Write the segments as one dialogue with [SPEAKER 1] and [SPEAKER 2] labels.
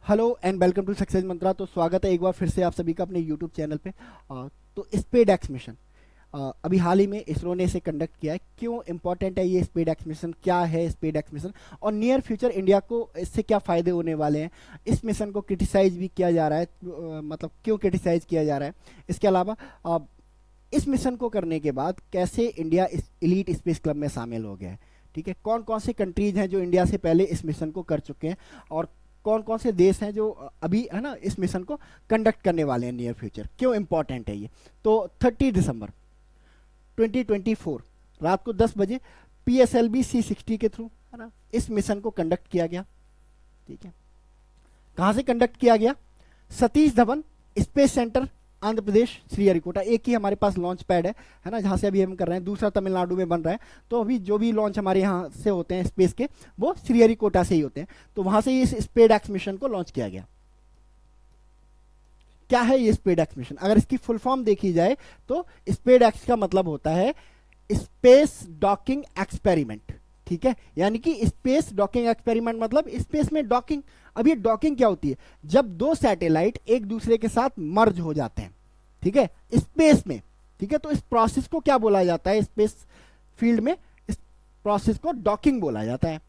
[SPEAKER 1] Hello and welcome to success Mantra. तो स्वागत है एक बार फिर से आप सभी का अपने यूट्यूब चैनल पे। तो स्पेड एक्स मिशन अभी हाल ही में इसरो ने इसे कंडक्ट किया है। क्यों इंपॉर्टेंट है ये स्पेड एक्स मिशन, क्या है स्पेड एक्स मिशन और नियर फ्यूचर इंडिया को इससे क्या फ़ायदे होने वाले हैं। इस मिशन को क्रिटिसाइज भी किया जा रहा है, मतलब क्यों क्रिटिसाइज किया जा रहा है। इसके अलावा इस मिशन को करने के बाद कैसे इंडिया इस एलीट स्पेस क्लब में शामिल हो गया है, ठीक है। कौन कौन से कंट्रीज हैं जो इंडिया से पहले इस मिशन को कर चुके हैं और कौन कौन से देश हैं जो अभी है ना इस मिशन को कंडक्ट करने वाले हैं नियर फ्यूचर, क्यों इंपॉर्टेंट है ये। तो 30 दिसंबर 2024 रात को 10 बजे PSLV C60 के थ्रू है ना इस मिशन को कंडक्ट किया गया, ठीक है। कहाँ से कंडक्ट किया गया? Satish Dhawan space centre, Andhra Pradesh, Sriharikota. एक ही हमारे पास लॉन्च पैड है ना जहाँ से अभी हम कर रहे हैं, दूसरा तमिलनाडु में बन रहा है। तो अभी जो भी लॉन्च हमारे यहाँ से होते हैं स्पेस के, वो श्रीहरिकोटा से ही होते हैं। तो वहाँ से इस स्पेड एक्स मिशन को लॉन्च किया गया। क्या है ये स्पेड एक्स मिशन? अगर इसकी फुल फॉर्म देखी जाए तो स्पेड एक्स का मतलब होता है स्पेस डॉकिंग एक्सपेरिमेंट, ठीक है। यानी कि स्पेस डॉकिंग एक्सपेरिमेंट मतलब स्पेस में डॉकिंग। अब ये डॉकिंग क्या होती है? जब दो सैटेलाइट एक दूसरे के साथ मर्ज हो जाते हैं, ठीक है, स्पेस में, ठीक है। तो इस प्रोसेस को क्या बोला जाता है? स्पेस फील्ड में इस प्रोसेस को डॉकिंग बोला जाता है।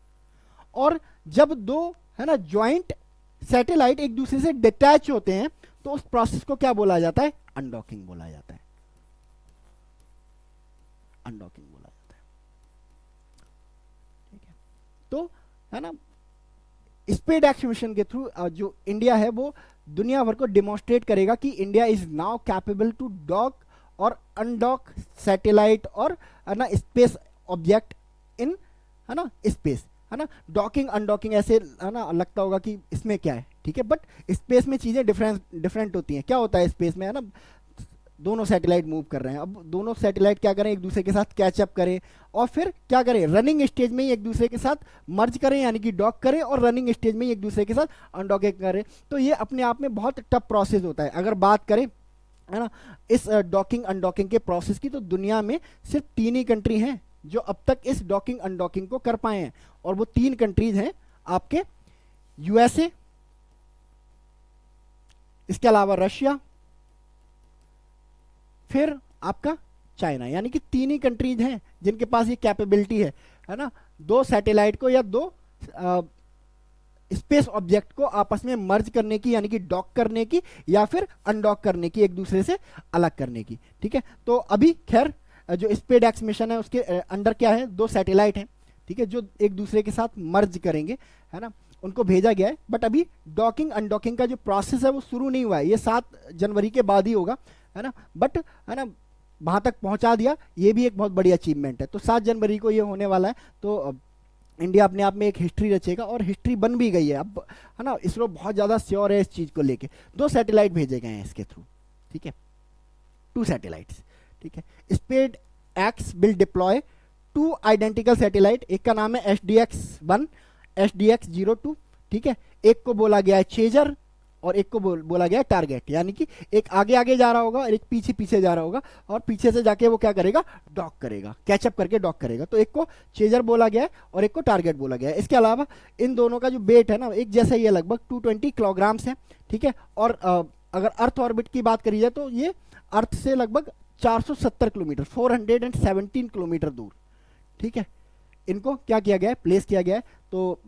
[SPEAKER 1] और जब दो है ना ज्वाइंट सैटेलाइट एक दूसरे से डिटैच होते हैं तो उस प्रोसेस को क्या बोला जाता है? अनडॉकिंग बोला जाता है। अनडॉकिंग बोला जाता है, ठीक है। तो है ना स्पेड एक्स मिशन के थ्रू जो इंडिया है वो दुनिया भर को डिमॉन्स्ट्रेट करेगा कि India is now capable to dock और अनडॉक सैटेलाइट और है ना स्पेस ऑब्जेक्ट इन है ना स्पेस, है ना। डॉकिंग अनडॉकिंग ऐसे है ना लगता होगा कि इसमें क्या है, ठीक है, बट स्पेस में चीज़ें डिफरेंट होती हैं। क्या होता है स्पेस में, है ना, दोनों सैटेलाइट मूव कर रहे हैं। अब दोनों सैटेलाइट क्या करें? एक दूसरे के साथ कैचअप करें और फिर क्या करें? रनिंग स्टेज में ही एक दूसरे के साथ मर्ज करें, यानी कि डॉक करें, और रनिंग स्टेज में ही एक दूसरे के साथ अनडॉकिंग करें। तो ये अपने आप में बहुत टफ प्रोसेस होता है। अगर बात करें है ना इस डॉकिंग अनडॉकिंग के प्रोसेस की, तो दुनिया में सिर्फ 3 ही कंट्री हैं जो अब तक इस डॉकिंग अनडॉकिंग को कर पाए हैं। और वो 3 कंट्रीज हैं आपके USA, इसके अलावा रशिया, फिर आपका चाइना। यानी कि 3 ही कंट्रीज हैं जिनके पास ये कैपेबिलिटी है ना, 2 सैटेलाइट को या 2 स्पेस ऑब्जेक्ट को आपस में मर्ज करने की, यानी कि डॉक करने की या फिर अनडॉक करने की, एक दूसरे से अलग करने की, ठीक है। तो अभी खैर जो स्पेड एक्स मिशन है उसके अंडर क्या है? 2 सैटेलाइट हैं, ठीक है, जो एक दूसरे के साथ मर्ज करेंगे, है ना, उनको भेजा गया है। बट अभी डॉकिंग अनडॉकिंग का जो प्रोसेस है वो शुरू नहीं हुआ है, ये 7 जनवरी के बाद ही होगा, है ना। बट है ना वहां तक पहुंचा दिया, ये भी एक बहुत बड़ी अचीवमेंट है। तो 7 जनवरी को ये होने वाला है। तो इंडिया अपने आप में एक हिस्ट्री रचेगा और हिस्ट्री बन भी गई है अब, है ना। इसरो बहुत ज़्यादा श्योर है इस चीज़ को लेके। 2 सैटेलाइट भेजे गए हैं इसके थ्रू, ठीक है, 2 सैटेलाइट्स, ठीक है। SpaDeX will deploy 2 identical satellite. एक का नाम है SDX-1, SDX-02, ठीक है। एक को बोला गया है चेजर और एक को बोला गया है टारगेट। यानी कि एक आगे आगे जा रहा होगा और एक पीछे पीछे जा रहा होगा, और पीछे से जाके वो क्या करेगा? डॉक करेगा, कैचअप करके डॉक करेगा। तो एक को चेजर बोला गया है और एक को टारगेट बोला गया है। इसके अलावा इन दोनों का जो वेट है ना एक जैसा ही है, लगभग 220 किलोग्राम्स है, ठीक है। और अगर अर्थ ऑर्बिट की बात करी जाए तो ये अर्थ से लगभग 470 किलोमीटर, 417 किलोमीटर दूर, ठीक है, इनको क्या किया गया है? प्लेस किया गया है। तो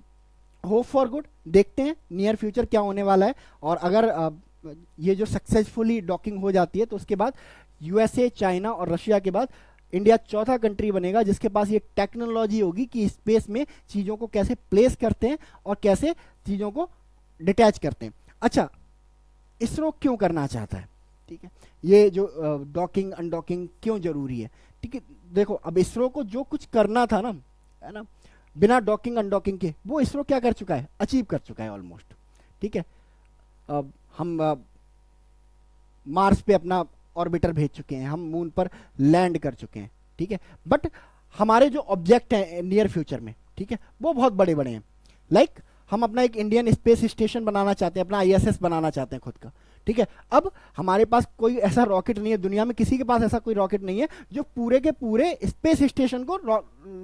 [SPEAKER 1] होप फॉर गुड, देखते हैं नियर फ्यूचर क्या होने वाला है। और अगर ये जो सक्सेसफुली डॉकिंग हो जाती है तो उसके बाद USA, चाइना और रशिया के बाद इंडिया चौथा कंट्री बनेगा जिसके पास ये टेक्नोलॉजी होगी कि स्पेस में चीज़ों को कैसे प्लेस करते हैं और कैसे चीज़ों को डिटैच करते हैं। अच्छा, इसरो क्यों करना चाहता है, ठीक है, ये जो डॉकिंग अनडॉकिंग क्यों जरूरी है, ठीक है। देखो, अब इसरो को जो कुछ करना था ना, है ना, बिना डॉकिंग अनडॉकिंग के, वो इसरो क्या कर चुका है? अचीव कर चुका है ऑलमोस्ट, ठीक है। अब हम मार्स पे अपना ऑर्बिटर भेज चुके हैं, हम मून पर लैंड कर चुके हैं, ठीक है। बट हमारे जो ऑब्जेक्ट हैं नियर फ्यूचर में, ठीक है, वो बहुत बड़े बड़े हैं। लाइक हम अपना एक इंडियन स्पेस स्टेशन बनाना चाहते हैं, अपना ISS बनाना चाहते हैं खुद का, ठीक है। अब हमारे पास कोई ऐसा रॉकेट नहीं है, दुनिया में किसी के पास ऐसा कोई रॉकेट नहीं है जो पूरे के पूरे स्पेस स्टेशन को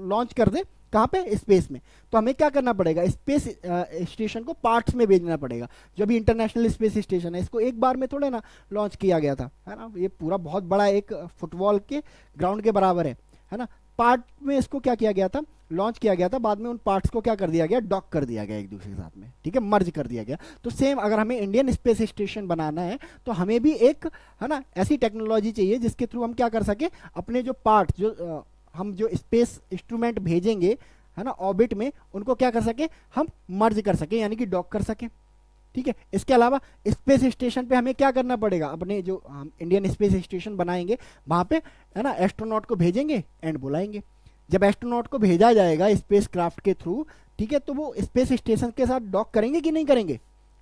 [SPEAKER 1] लॉन्च कर दे कहाँ पे, स्पेस में। तो हमें क्या करना पड़ेगा, स्पेस स्टेशन को पार्ट्स में भेजना पड़ेगा। जो भी इंटरनेशनल स्पेस स्टेशन है, इसको एक बार में थोड़े ना लॉन्च किया गया था, है ना, ये पूरा बहुत बड़ा एक फुटबॉल के ग्राउंड के बराबर है ना। पार्ट में इसको क्या किया गया था, लॉन्च किया गया था, बाद में उन पार्ट्स को क्या कर दिया गया, डॉक कर दिया गया एक दूसरे के साथ में, ठीक है, मर्ज कर दिया गया। तो सेम अगर हमें इंडियन स्पेस स्टेशन बनाना है तो हमें भी एक, है ना, ऐसी टेक्नोलॉजी चाहिए जिसके थ्रू हम क्या कर सके, अपने जो पार्ट, जो हम जो स्पेस इंस्ट्रूमेंट भेजेंगे, है ना, ऑर्बिट में, उनको क्या कर सके, हम मर्ज कर सके, यानी कि डॉक कर सके, ठीक है। इसके अलावा स्पेस स्टेशन पे हमें क्या करना पड़ेगा, अपने जो हम इंडियन स्पेस स्टेशन बनाएंगे वहां पे, है ना, एस्ट्रोनॉट को भेजेंगे एंड बुलाएंगे। जब एस्ट्रोनॉट को भेजा जाएगा स्पेस क्राफ्ट के थ्रू, ठीक है, तो वो स्पेस स्टेशन के साथ डॉक करेंगे कि नहीं करेंगे,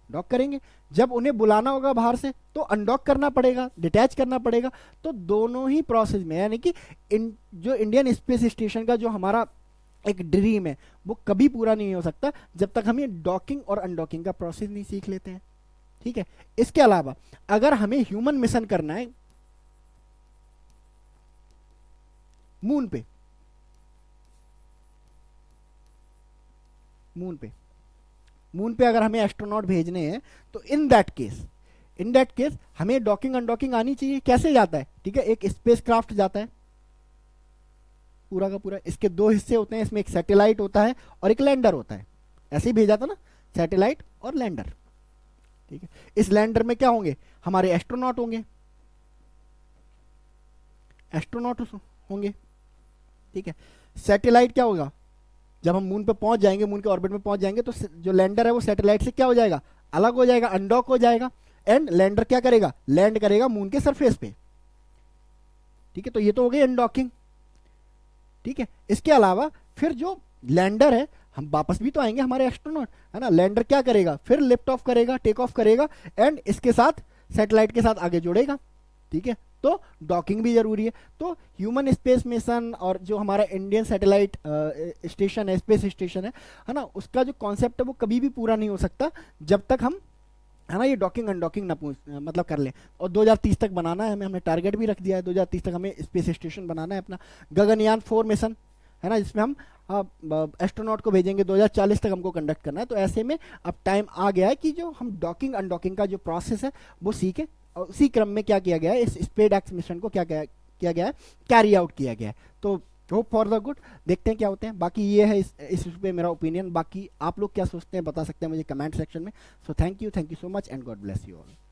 [SPEAKER 1] डॉक करेंगे। जब उन्हें बुलाना होगा बाहर से तो अनडॉक करना पड़ेगा, डिटैच करना पड़ेगा। तो दोनों ही प्रोसेस में, यानी कि जो इंडियन स्पेस स्टेशन का जो हमारा एक ड्रीम है, वो कभी पूरा नहीं हो सकता जब तक हम ये डॉकिंग और अनडॉकिंग का प्रोसेस नहीं सीख लेते हैं, ठीक है। इसके अलावा अगर हमें ह्यूमन मिशन करना है मून पे, मून पे अगर हमें एस्ट्रोनॉट भेजने हैं, तो इन दैट केस हमें डॉकिंग अनडॉकिंग आनी चाहिए। कैसे जाता है, ठीक है, एक स्पेस क्राफ्ट जाता है पूरा का पूरा, इसके दो हिस्से होते हैं, इसमें एक सैटेलाइट होता है और एक लैंडर होता है। ऐसे ही भेजा था ना, सैटेलाइट और लैंडर, ठीक है। इस लैंडर में क्या होंगे, हमारे एस्ट्रोनॉट होंगे, ठीक है। सैटेलाइट क्या होगा, जब हम मून पे पहुंच जाएंगे, मून के ऑर्बिट में पहुंच जाएंगे, तो जो लैंडर है वो सैटेलाइट से क्या हो जाएगा, अलग हो जाएगा, अनडॉक हो जाएगा, एंड लैंडर क्या करेगा, लैंड करेगा मून के सरफेस पे, ठीक है। तो ये तो हो गई अनडॉकिंग, ठीक है। इसके अलावा फिर जो लैंडर है, हम वापस भी तो आएंगे हमारे एस्ट्रोनॉट, है ना, लैंडर क्या करेगा, फिर लिफ्ट ऑफ करेगा, टेक ऑफ करेगा, एंड इसके साथ सैटेलाइट के साथ आगे जुड़ेगा, ठीक है। तो डॉकिंग भी जरूरी है। तो ह्यूमन स्पेस मिशन और जो हमारा इंडियन सैटेलाइट स्टेशन है, स्पेस स्टेशन है ना, उसका जो कॉन्सेप्ट है वो कभी भी पूरा नहीं हो सकता जब तक हम, है ना, ये डॉकिंग अनडॉकिंग ना मतलब कर लें। और 2030 तक बनाना है हमें, हमने टारगेट भी रख दिया है, 2030 तक हमें स्पेस स्टेशन बनाना है अपना। गगनयान 4 मिशन, है ना, जिसमें हम एस्ट्रोनॉट को भेजेंगे, 2040 तक हमको कंडक्ट करना है। तो ऐसे में अब टाइम आ गया है कि जो हम डॉकिंग अनडॉकिंग का जो प्रोसेस है वो सीखें, और उसी क्रम में क्या किया गया है, इस स्पेसएक्स मिशन को क्या किया गया है, कैरी आउट किया गया है। तो होप फॉर द गुड, देखते हैं क्या होते हैं। बाकी ये है इस पे मेरा ओपिनियन। बाकी आप लोग क्या सोचते हैं बता सकते हैं मुझे कमेंट सेक्शन में। So thank you so much and God bless you all.